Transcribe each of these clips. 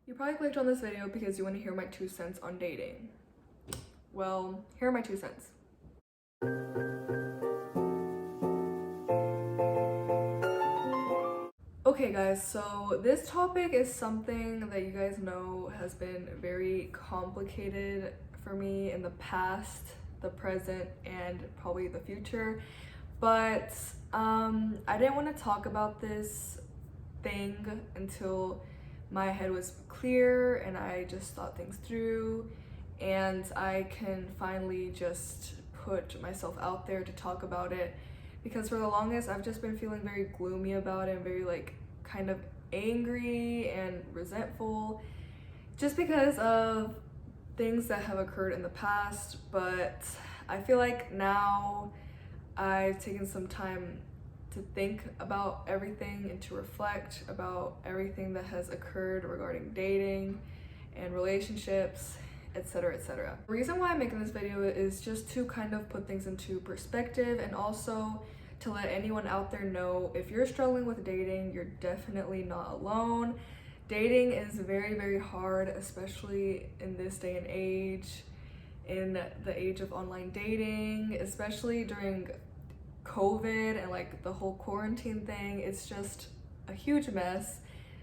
You probably clicked on this video because you want to hear my 2 cents on dating. Well, here are my 2 cents. Okay guys, so this topic is something that you guys know has been very complicated for me in the past, the present, and probably the future. But I didn't want to talk about this thing until my head was clear and I just thought things through and I can finally just put myself out there to talk about it, because for the longest I've just been feeling very gloomy about it and very like kind of angry and resentful just because of things that have occurred in the past. But I feel like now I've taken some time to think about everything and to reflect about everything that has occurred regarding dating and relationships, etc, etc. The reason why I'm making this video is just to kind of put things into perspective, and also to let anyone out there know, if you're struggling with dating, you're definitely not alone. Dating is very, very hard, especially in this day and age, in the age of online dating, especially during COVID and like the whole quarantine thing. It's just a huge mess.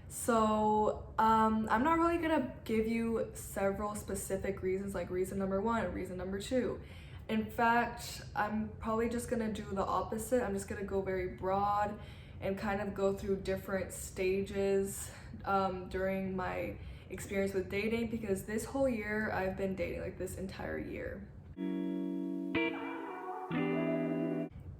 So I'm not really gonna give you several specific reasons, like reason number one, reason number two. In fact, I'm probably just gonna do the opposite. I'm just gonna go very broad and kind of go through different stages during my experience with dating, because this whole year I've been dating, like this entire year.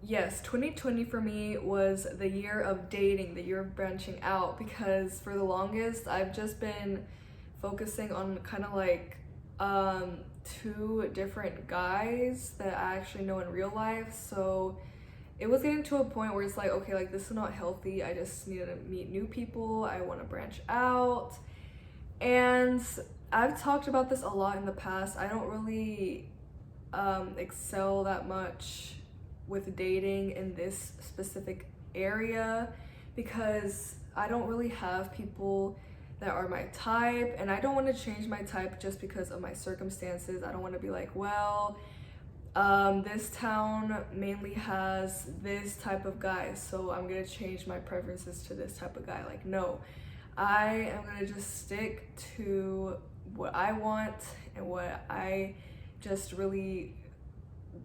Yes, 2020 for me was the year of dating, the year of branching out, because for the longest I've just been focusing on kind of like two different guys that I actually know in real life. So it was getting to a point where it's like, okay, like this is not healthy. I just need to meet new people. I want to branch out. And I've talked about this a lot in the past. I don't really excel that much with dating in this specific area because I don't really have people that are my type, and I don't want to change my type just because of my circumstances. I don't want to be like, well, this town mainly has this type of guy, so I'm gonna change my preferences to this type of guy. Like, no, I am gonna just stick to what I want and what I just really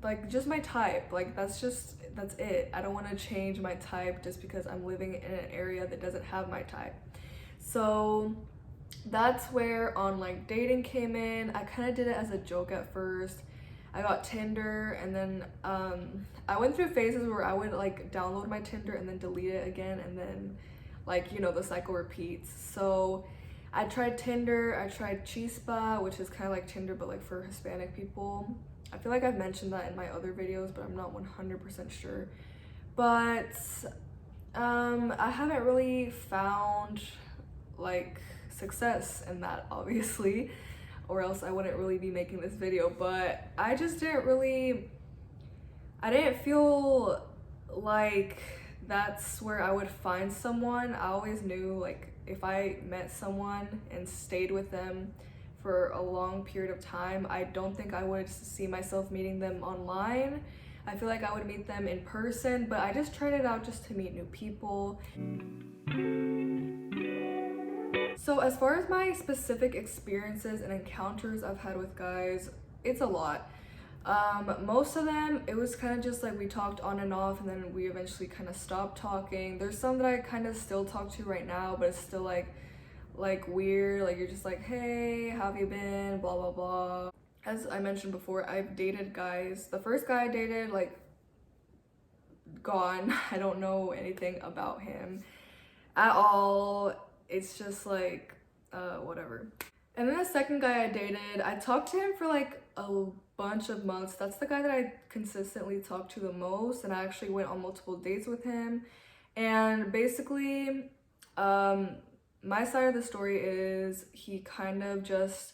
like, just my type. Like, that's it. I don't want to change my type just because I'm living in an area that doesn't have my type. So that's where online dating came in. I kind of did it as a joke at first. I got Tinder, and then I went through phases where I would like download my Tinder and then delete it again, and then like, you know, the cycle repeats. So I tried Tinder, I tried Chispa, which is kind of like Tinder but like for Hispanic people. I feel like I've mentioned that in my other videos, but I'm not 100% sure. But I haven't really found like success in that, obviously, or else I wouldn't really be making this video. But I just didn't feel like that's where I would find someone. I always knew, like, if I met someone and stayed with them for a long period of time, I don't think I would see myself meeting them online. I feel like I would meet them in person, but I just tried it out just to meet new people. So as far as my specific experiences and encounters I've had with guys, it's a lot. Most of them, it was kind of just like we talked on and off, and then we eventually kind of stopped talking. There's some that I kind of still talk to right now, but it's still like weird. Like, you're just like, hey, how have you been, blah blah blah. As I mentioned before, I've dated guys. The first guy I dated, like, gone. I don't know anything about him at all. It's just like whatever. And then the second guy I dated, I talked to him for like a bunch of months. That's the guy that I consistently talked to the most, and I actually went on multiple dates with him. And basically my side of the story is he kind of just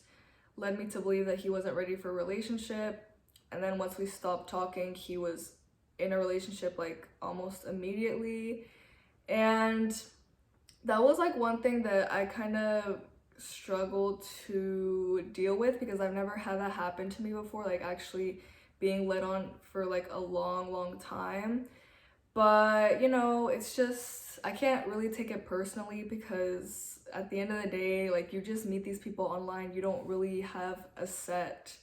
led me to believe that he wasn't ready for a relationship, and then once we stopped talking, he was in a relationship like almost immediately. And that was like one thing that I kind of struggle to deal with because I've never had that happen to me before, like actually being led on for like a long time. But you know, it's just I can't really take it personally because at the end of the day, like you just meet these people online. You don't really have a set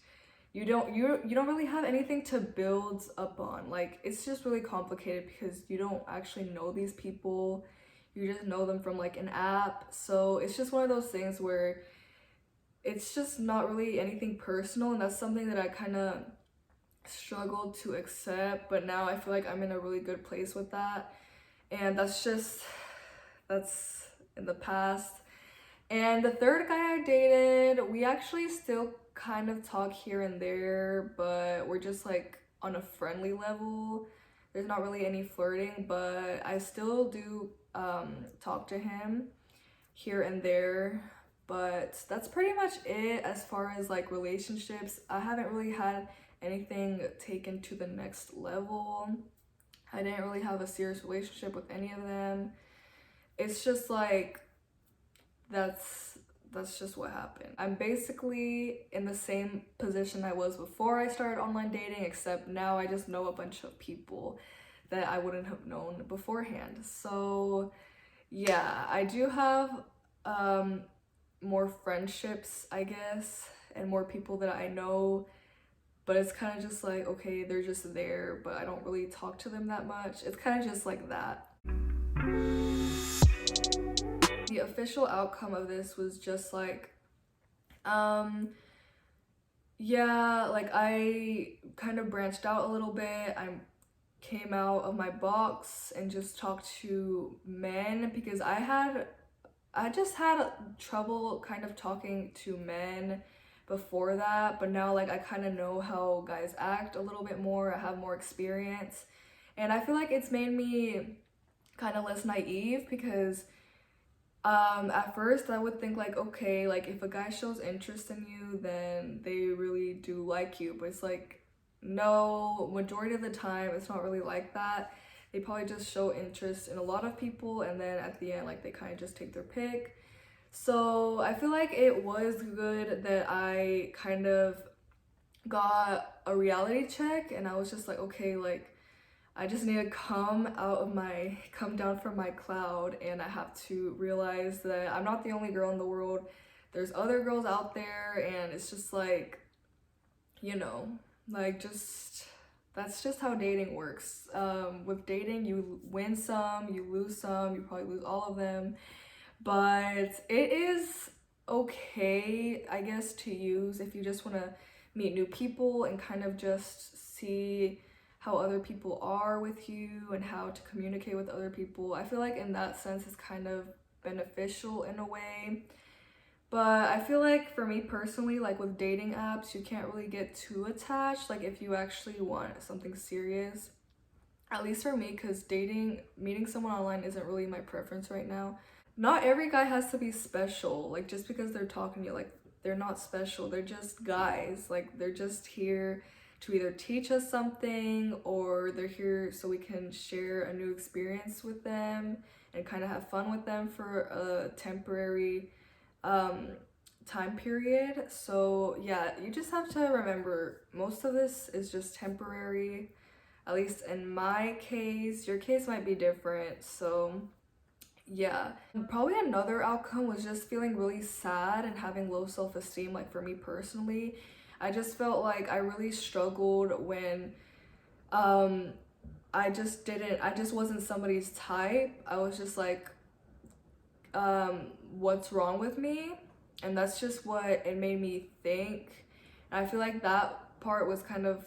you don't really have anything to build up on. Like it's just really complicated because you don't actually know these people. You just know them from like an app. So it's just one of those things where it's just not really anything personal, and that's something that I kind of struggled to accept, but now I feel like I'm in a really good place with that. And that's in the past. And the third guy I dated, we actually still kind of talk here and there, but we're just like on a friendly level. There's not really any flirting, but I still do talk to him here and there. But that's pretty much it as far as like relationships. I haven't really had anything taken to the next level. I didn't really have a serious relationship with any of them. It's just like that's just what happened. I'm basically in the same position I was before I started online dating, except now I just know a bunch of people that I wouldn't have known beforehand. So yeah, I do have more friendships, I guess, and more people that I know, but it's kind of just like, okay, they're just there, but I don't really talk to them that much. It's kind of just like that. The official outcome of this was just like, yeah, like I kind of branched out a little bit. I came out of my box and just talked to men because I just had trouble kind of talking to men before that, but now like I kind of know how guys act a little bit more. I have more experience, and I feel like it's made me kind of less naive because at first I would think like, okay, like if a guy shows interest in you, then they really do like you, but it's like, no, majority of the time it's not really like that. They probably just show interest in a lot of people, and then at the end like they kind of just take their pick. So I feel like it was good that I kind of got a reality check, and I was just like, okay, like I just need to come down from my cloud, and I have to realize that I'm not the only girl in the world. There's other girls out there, and it's just like, you know, like just that's just how dating works. With dating, you win some, you lose some, you probably lose all of them, but it is okay, I guess, to use if you just want to meet new people and kind of just see how other people are with you and how to communicate with other people. I feel like in that sense it's kind of beneficial in a way. But I feel like for me personally, like with dating apps, you can't really get too attached, like if you actually want something serious. At least for me, because meeting someone online isn't really my preference right now. Not every guy has to be special, like just because they're talking to you, like they're not special, they're just guys, like they're just here to either teach us something or they're here so we can share a new experience with them and kind of have fun with them for a temporary time period. So yeah, you just have to remember most of this is just temporary, at least in my case. Your case might be different, so yeah. Probably another outcome was just feeling really sad and having low self-esteem. Like for me personally, I just felt like I really struggled when I just wasn't somebody's type. I was just like, what's wrong with me? And that's just what it made me think. And I feel like that part was kind of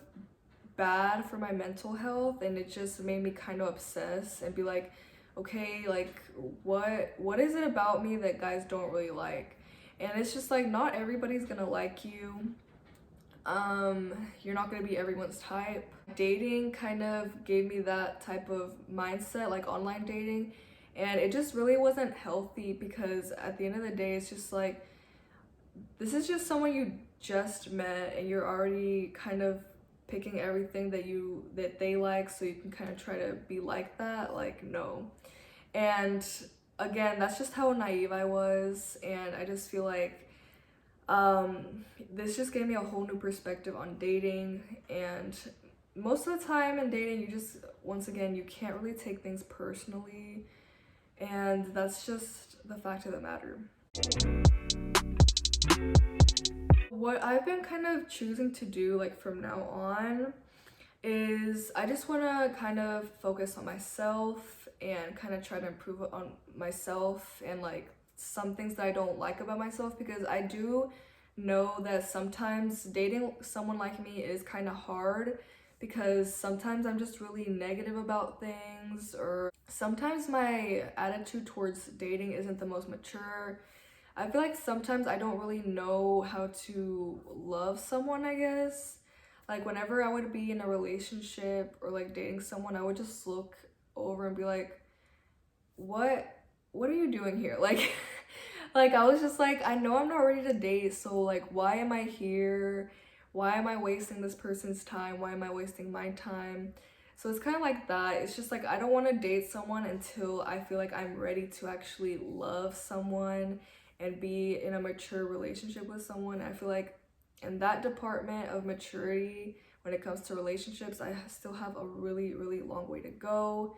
bad for my mental health, and it just made me kind of obsess and be like, okay, like what is it about me that guys don't really like? And it's just like not everybody's gonna like you. You're not gonna be everyone's type. Dating kind of gave me that type of mindset, like online dating, and it just really wasn't healthy because at the end of the day it's just like this is just someone you just met and you're already kind of picking everything that they like so you can kind of try to be like that. Like no. And again, that's just how naive I was, and I just feel like this just gave me a whole new perspective on dating. And most of the time in dating, you just, once again, you can't really take things personally, and that's just the fact of the matter. What I've been kind of choosing to do like from now on is I just want to kind of focus on myself and kind of try to improve on myself and like some things that I don't like about myself, because I do know that sometimes dating someone like me is kind of hard, because sometimes I'm just really negative about things, or sometimes my attitude towards dating isn't the most mature. I feel like sometimes I don't really know how to love someone, I guess. Like whenever I would be in a relationship or like dating someone, I would just look over and be like, what are you doing here? Like like I was just like, I know I'm not ready to date, so like why am I here? Why am I wasting this person's time? Why am I wasting my time? So it's kind of like that. It's just like I don't want to date someone until I feel like I'm ready to actually love someone and be in a mature relationship with someone. I feel like in that department of maturity, when it comes to relationships, I still have a really, really long way to go.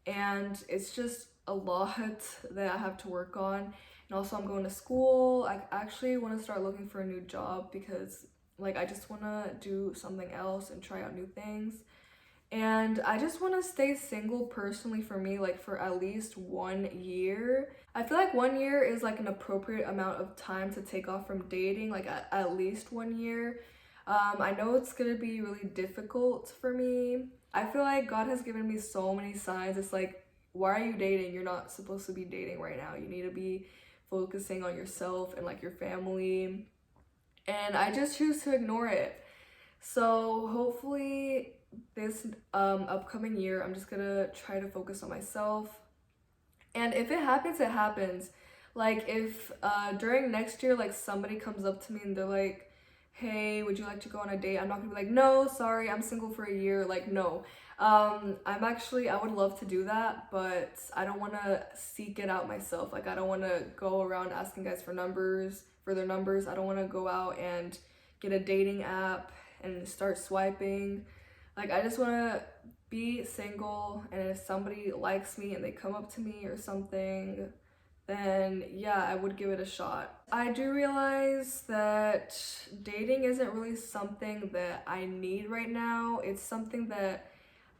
And it's just a lot that I have to work on. And also, I'm going to school. I actually want to start looking for a new job, because like I just want to do something else and try out new things. And I just want to stay single personally for me, like for at least 1 year. I feel like 1 year is like an appropriate amount of time to take off from dating, like at least 1 year. I know it's gonna be really difficult for me. I feel like God has given me so many signs. It's like, why are you dating? You're not supposed to be dating right now. You need to be focusing on yourself and like your family. And I just choose to ignore it. So hopefully this upcoming year, I'm just gonna try to focus on myself. And if it happens, it happens. Like if during next year, like somebody comes up to me and they're like, hey, would you like to go on a date? I'm not gonna be like, no, sorry, I'm single for a year. Like, no. I would love to do that, but I don't want to seek it out myself. Like, I don't want to go around asking guys for their numbers. I don't want to go out and get a dating app and start swiping. Like, I just want to be single, and if somebody likes me and they come up to me or something, then yeah, I would give it a shot. I do realize that dating isn't really something that I need right now. It's something that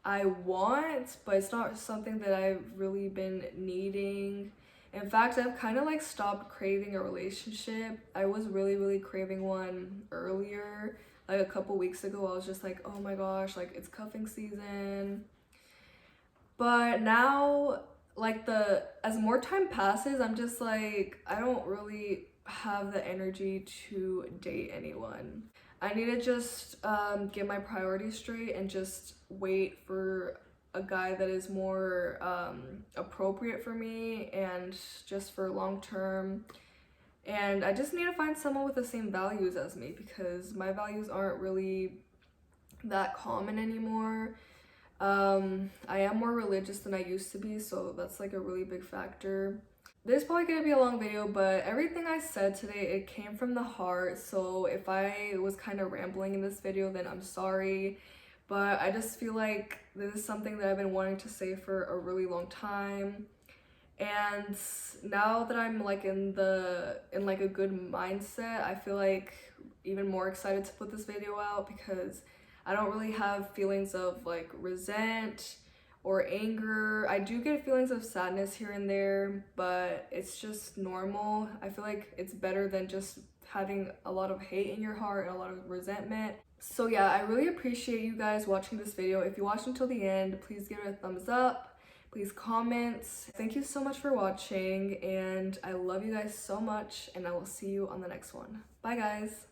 I want, but it's not something that I've really been needing. In fact, I've kind of like stopped craving a relationship. I was really, really craving one earlier. Like a couple weeks ago, I was just like, oh my gosh, like it's cuffing season. But now, like as more time passes, I'm just like, I don't really have the energy to date anyone. I need to just get my priorities straight and just wait for a guy that is more appropriate for me and just for long term. And I just need to find someone with the same values as me, because my values aren't really that common anymore. I am more religious than I used to be, so that's like a really big factor. This is probably gonna be a long video, but everything I said today, it came from the heart. So if I was kind of rambling in this video, then I'm sorry. But I just feel like this is something that I've been wanting to say for a really long time. And now that I'm like in like a good mindset, I feel like even more excited to put this video out, because I don't really have feelings of like resent or anger. I do get feelings of sadness here and there, but it's just normal. I feel like it's better than just having a lot of hate in your heart and a lot of resentment. So yeah, I really appreciate you guys watching this video. If you watched until the end, please give it a thumbs up. Please comment. Thank you so much for watching, and I love you guys so much, and I will see you on the next one. Bye guys.